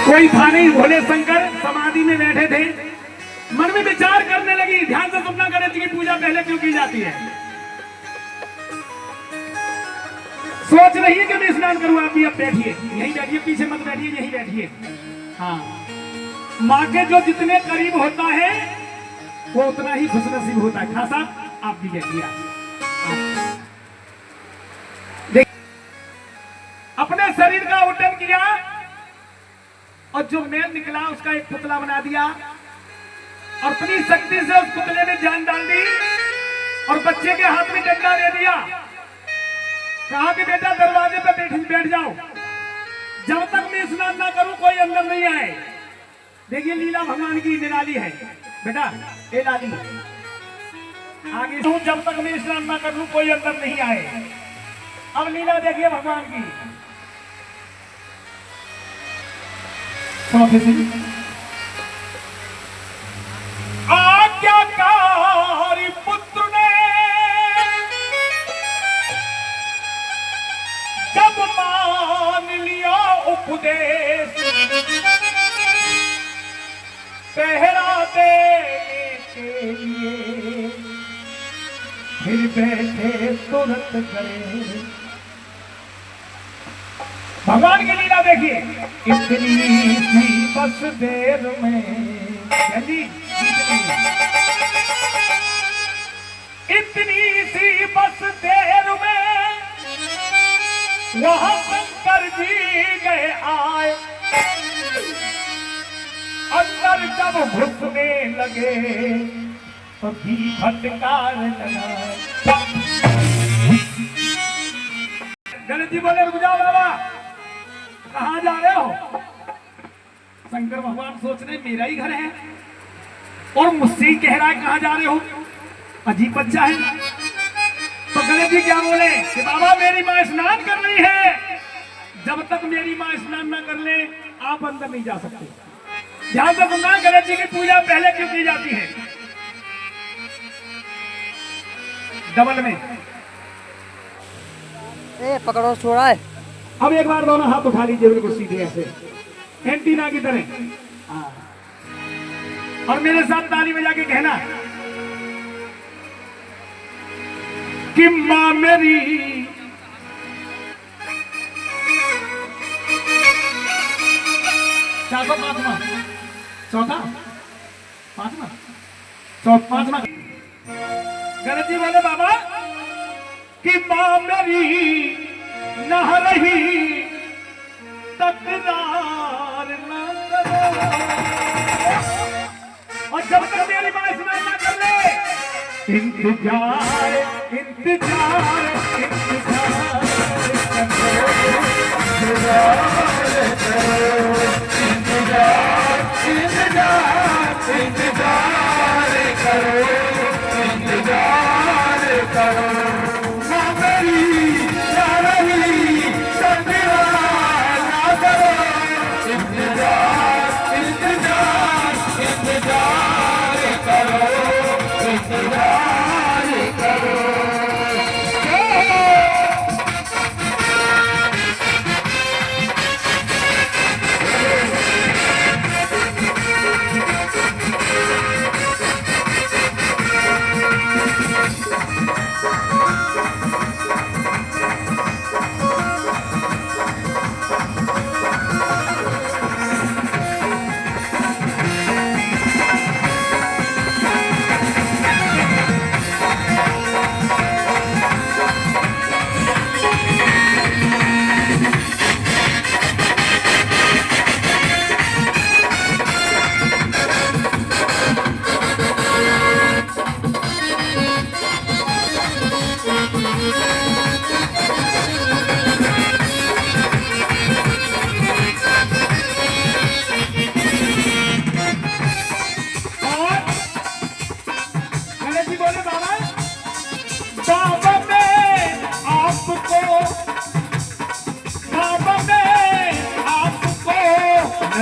कोई था नहीं, भोले शंकर समाधि में बैठे थे। मन में विचार करने लगी, ध्यान से सुनना, गणेश जी की पूजा पहले क्यों की जाती है। सोच रही है कि मैं स्नान करूं। आप भी अब बैठिए, यहीं बैठिए, पीछे मत बैठिए, यहीं बैठिए। हाँ, माँ के जो जितने करीब होता है वो उतना ही खुशनसीब होता है। खासा आप भी बैठिए। अपने शरीर का उड्डयन किया और जो मैल निकला उसका एक पुतला बना दिया और अपनी शक्ति से उस पुतले में जान डाल दी और बच्चे के हाथ में डंडा दे दिया। कहा कि बेटा दरवाजे पे बैठ जाओ, जब तक मैं स्नान ना करूं कोई अंदर नहीं आए। देखिए लीला भगवान की निराली है। बेटा ए लाली आगे तू, जब तक मैं स्नान ना कर लूं कोई अंदर नहीं आए। अब लीला देखिए भगवान की। आज्ञाकारी पुत्र ने जब मान लिया उपदेश, पहरा देने के लिए फिर बैठे तुरंत करे। भगवान की लीला देखिए। इतनी सी बस देर में, इतनी सी बस देर में वहां शंकर जी गए आए। अंदर जब घुसने लगे तो भी फटकार लगा। गणेश जी बोले रुक जाओ बाबा, कहां जा रहे हो। शंकर भगवान सोच रहे मेरा ही घर है और मुझसे ही कह रहा है कहां जा रहे हो, अजीब बच्चा है। तो गणेश जी क्या बोले कि बाबा मेरी माँ स्नान कर रही है, जब तक मेरी माँ स्नान ना कर ले आप अंदर नहीं जा सकते। ध्यान से सुनना, गणेश जी की पूजा पहले क्यों की जाती है। डबल में पकड़ो, छोड़ा है। अब एक बार दोनों हाथ उठा लीजिए बिल्कुल सीधे ऐसे एंटीना की तरह। और मेरे साथ ताली बजा के कहना कि माँ मेरी चाचा पांचवा, चौथा पांचवा, पांचवा। गणेश जी बोले बाबा कि माँ मेरी नहा रही तकरार ना करो, और जब तक मेरी माँ स्नान ना कर ले इंतजार इंतजार इंतजार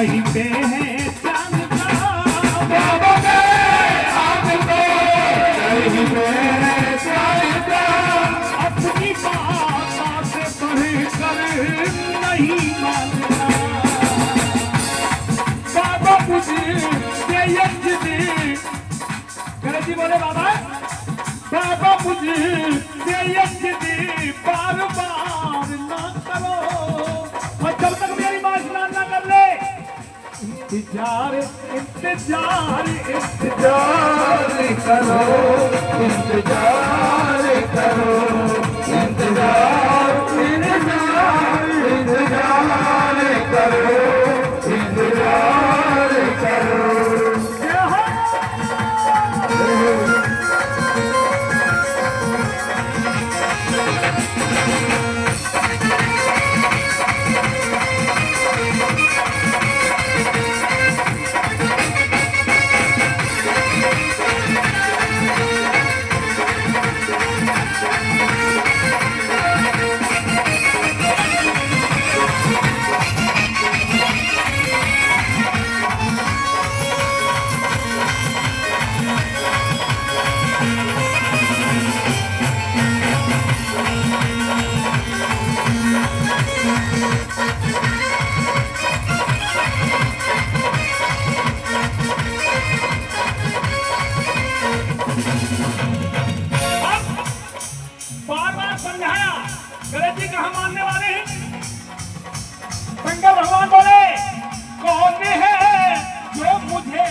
कहते हैं चांद का बाबा में आपको कहते हैं चांद का अपनी बात से बढ़ कर नहीं मानना ये बार बार ना करो, और जब तक मेरी माँ स्नान ना कर ले, इंतजार इंतजार इंतजार करो, इंतजार करो, इंतजार इंतजार इंतजार करो, इंतजार करो। बार बार समझाया, गणेश जी कहाँ मानने वाले हैं? शंकर भगवान बोले, कौन है जो मुझे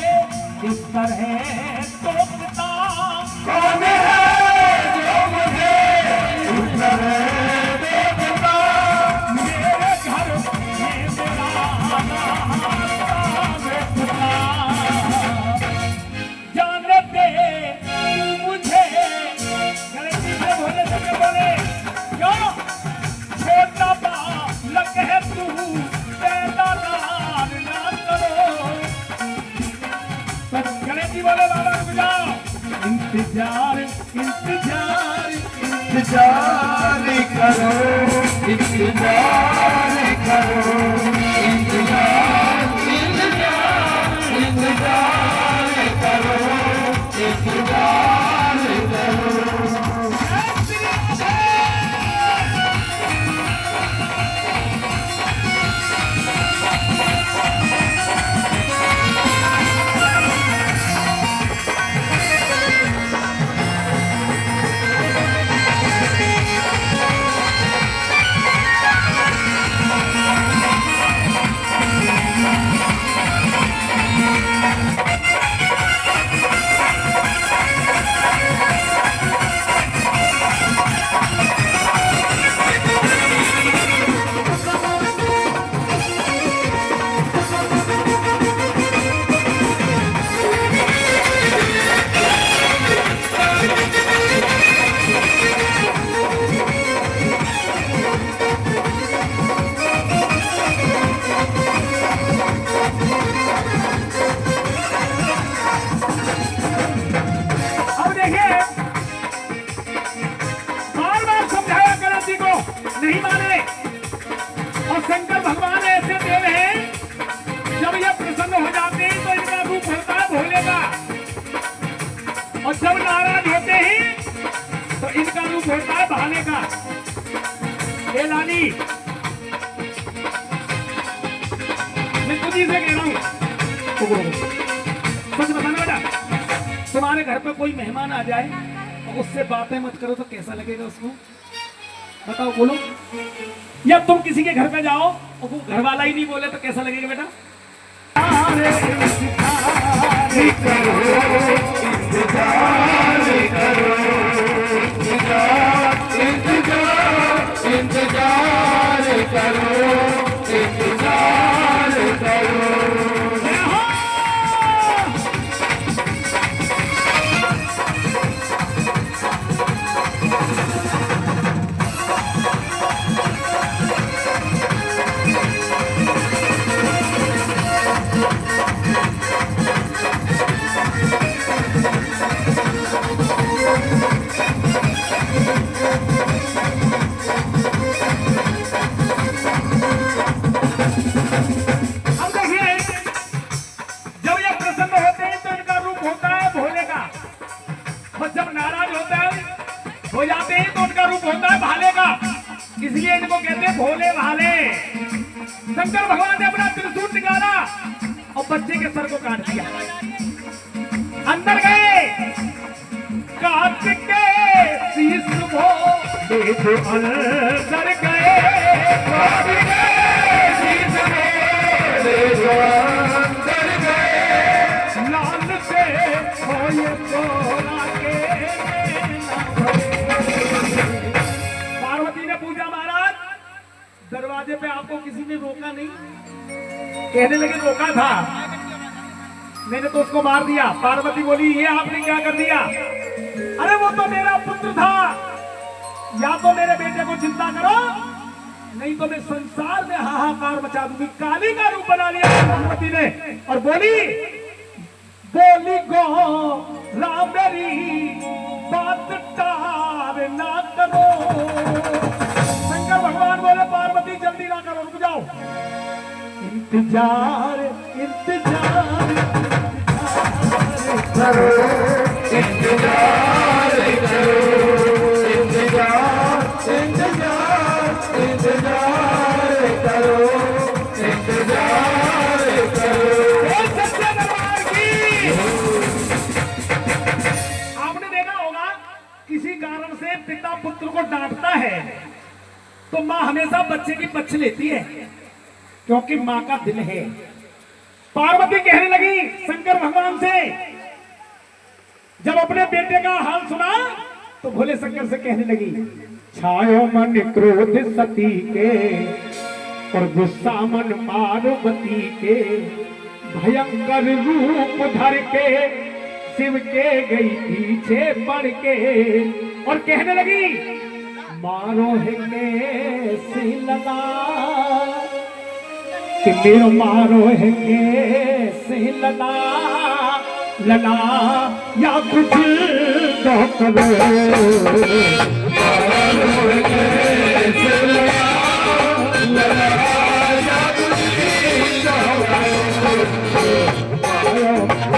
इस तरह टोकता? कौन है जो मुझे इस तरह टोकता? मेरे घर में मेरा नाम खुदा, जानते तू मुझे। गणेश जी से बोले, शंकर बोले, क्यों छोटा बालक है तू, पैदा नार ना करो। तो गणेश जी बोले, बाबा रुक जाओ, इंतजार इंतजार इंतजार करो, इंतजार करो, इंतजार इंतजार इंतजार करो, इंतजार करो। अब देखिए, बार बार समझाया गणेश जी को, नहीं माने। और शंकर भगवान ऐसे देव हैं, जब ये प्रसन्न हो जाते हैं तो इनका रूप होता है भोले का, और जब नाराज होते हैं तो इनका रूप होता है भाले का। ये लाली, मैं खुद ही से कह रहा हूं, सच बताना बेटा, तुम्हारे घर पे कोई मेहमान आ जाए और उससे बातें मत करो तो कैसा लगेगा उसको? बताओ, बोलो। या तुम किसी के घर पे जाओ और वो घर वाला ही नहीं बोले तो कैसा लगेगा बेटा? इंतजार करो, इंतजार करो। अब देखिए, जब ये प्रसन्न होते हैं तो इनका रूप होता है भोले का, और जब नाराज होता है हो जाते हैं तो उनका रूप होता है भाले का। इसलिए इनको कहते हैं भोले भाले। शंकर भगवान ने अपना त्रिशूल निकाला और बच्चे के सर को काट दिया। अंदर गए, काट के जो अंदर गए लाल से खोए तोरा के पार्वती ने पूछा महाराज दरवाजे पे आपको किसी ने रोका नहीं? कहने लगे रोका था, मैंने तो उसको मार दिया। पार्वती बोली ये आपने क्या कर दिया? अरे वो तो मेरा पुत्र था, या तो मेरे बेटे को चिंता करो नहीं तो मैं संसार में हाहाकार मचा दूंगी। काली का रूप बना लिया पार्वती ने और बोली गो राम मेरी बात टार ना करो। शंकर भगवान बोले पार्वती जल्दी ना करो, रुक जाओ। इंतजार इंतजार करो इंतजार करो इंतजार इंतजार इंतजार करो इंतजार करो। सच्चे दरबार की आपने देखा होगा किसी कारण से पिता पुत्र को डांटता है तो मां हमेशा बच्चे की पक्ष लेती है क्योंकि मां का दिल है। पार्वती कहने लगी शंकर भगवान से, जब अपने बेटे का हाल सुना तो भोले शंकर से कहने लगी छायो मन क्रोध सती के और गुस्सा मन पार्वती के, भयंकर रूप धर के शिव के गई पीछे पड़ के और कहने लगी मारो है कैसी लगा कि मेरो मारो है कैसे लला लला या कुछ तो करो मारो है कैसे लला लला या कुछ तो करो।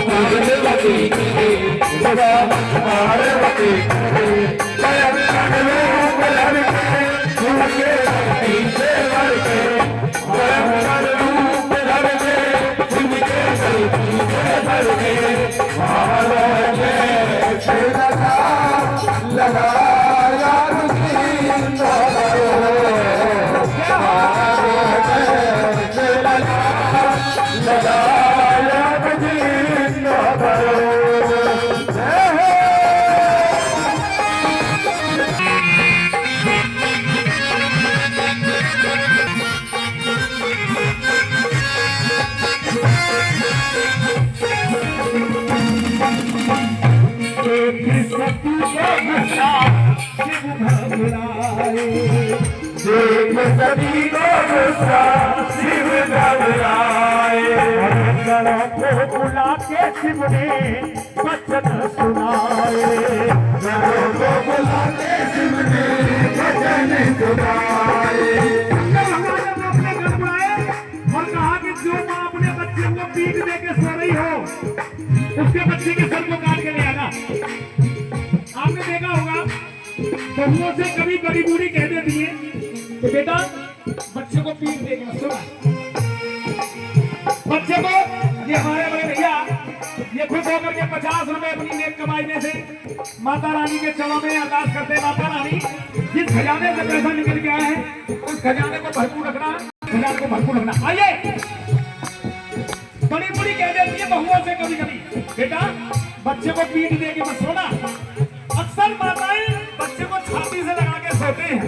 पार्वती की पार्वती सभी को गुस्सा शिव घबराए को बुला के शिव ने वचन सुनाए। घरों को बुला के शिव ने वचन सुनाए। भगवान ने अपने घर बुलाए और कहा कि जो माँ अपने बच्चे को पीट दे के सो रही हो उसके बच्चे के सर को काट के ले आना। आपने देखा होगा बहुओं से कभी बड़ी बूढ़ी कह देती है कि बेटा बच्चे को पीट देगी मत सोना। बच्चे को ये हमारे बड़े भैया ये खुश होकर के 50 रुपए अपनी नेक कमाई में से माता रानी के चरणों में अरदास करते हैं माता रानी जिस खजाने से पैसा निकल के आया है उस खजाने को भरपूर रखना, खजाने को भरपूर रखना। आइए बड़ी बूढ़ी कह देती है बहुओं से कभी कभी बेटा बच्चे को पीट देगी मत सोना। अक्सर माताएं बच्चे को छाती से लगा के सोते हैं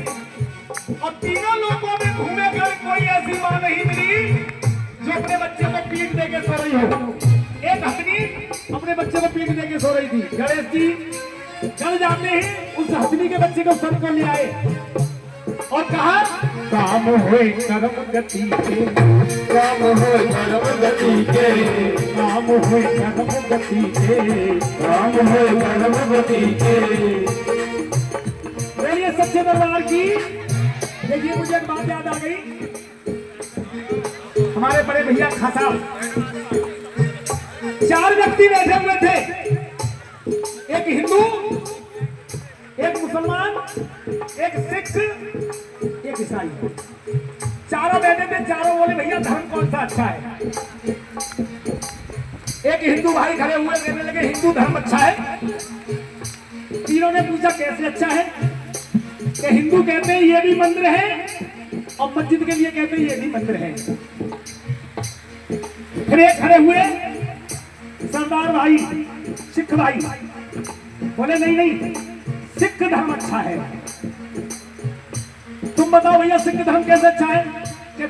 और तीनों लोगों में घूमे कर कोई ऐसी मां नहीं मिली जो अपने बच्चे को पीट दे के सो रही हो। एक हथनी अपने बच्चे को पीट दे के सो रही थी। गणेश जी चल जाते ही उस हथनी के बच्चे को सर को ले आए और कहा काम होए कर्म गति के, काम होए कर्म गति के, काम होए कर्म गति के, काम होए कर्म गति के। बोलिए सच्चे दरबार की। देखिए मुझे एक बात याद आ गई, हमारे बड़े भैया खासा 4 व्यक्ति बैठे हुए थे, एक हिंदू, एक मुसलमान, एक सिख, एक ईसाई। चारों बैठे थे, चारों बोले भैया धर्म कौन सा अच्छा है। एक हिंदू भाई खड़े हुए कहने लगे हिंदू धर्म अच्छा है। तीनों ने पूछा कैसे अच्छा है। कि हिंदू कहते हैं ये भी मंदिर है और मस्जिद के लिए कहते हैं ये भी मंदिर है। फिर एक खड़े हुए सरदार भाई, सिख भाई, बोले नहीं नहीं, सिख धर्म अच्छा है। तुम बताओ भैया सिख धर्म कैसे अच्छा है? कि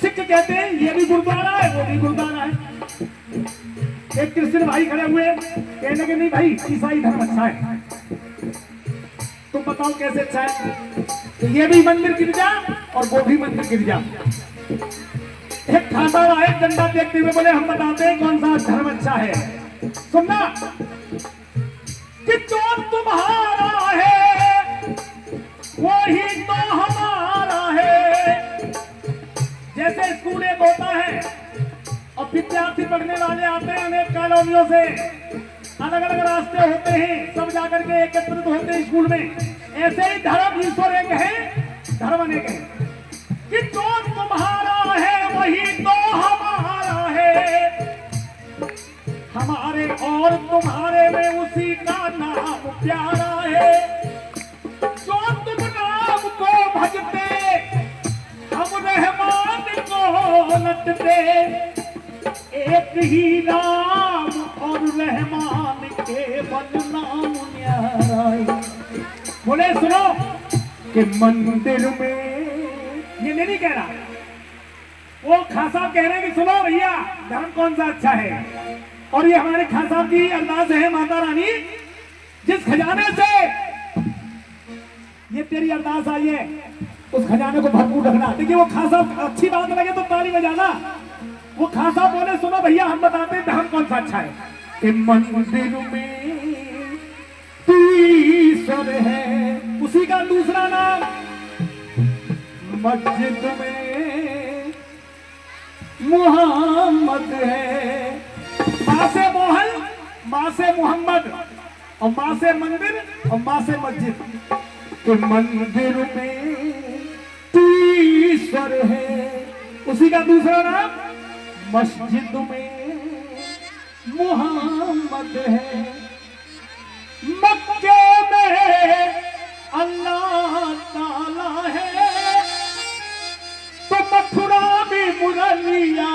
सिख कहते हैं ये भी गुरुद्वारा है वो भी गुरुद्वारा है। एक क्रिश्चियन भाई खड़े हुए कहने के नहीं भाई ईसाई धर्म अच्छा है। तुम बताओ कैसे अच्छा है? तो ये भी मंदिर गिरजा और वो भी मंदिर गिरजा। एक खासा आए डंडा देखते हुए बोले हम बताते हैं कौन सा धर्म अच्छा है। सुनना कि जो तुम्हारा है वही तो हमारा है। जैसे स्कूल एक होता है और विद्यार्थी पढ़ने वाले आते हैं अनेक कॉलोनियों से, अलग अलग रास्ते होते हैं, सब जाकर के एकत्रित होते हैं स्कूल में। ऐसे ही धर्म ईश्वर एक है, धर्म अनेक है। कि जो तुम्हारा है वही तो हमारा है, हमारे और तुम्हारे में उसी का नाम प्यारा है। जो तुम नाम को भजते हम रहमान को नटते, एक ही नाम और रहमान के नाम न्यारा। बोले सुनो कि मंदिर में, ये नहीं कह रहा, वो खान साहब कह रहे हैं कि सुनो भैया धर्म कौन सा अच्छा है। और ये हमारे खान साहब की अरदास है माता रानी, जिस खजाने से ये तेरी अरदास आई है उस खजाने को भरपूर रखना। देखिए वो खान साहब अच्छी बात लगे तो ताली बजाना। वो खान साहब बोले सुनो भैया हम बताते हैं धर्म कौन सा अच्छा है। कि मंदिर में ईश्वर है, उसी का दूसरा नाम मस्जिद में मोहम्मद है। माँ से मोहन, माँ से मोहम्मद, और माँ से मंदिर और माँ से मस्जिद। तो मंदिर में ईश्वर है, उसी का दूसरा नाम मस्जिद में मोहम्मद है। मक्के में अल्लाह ताला है तो मथुरा में मुरलिया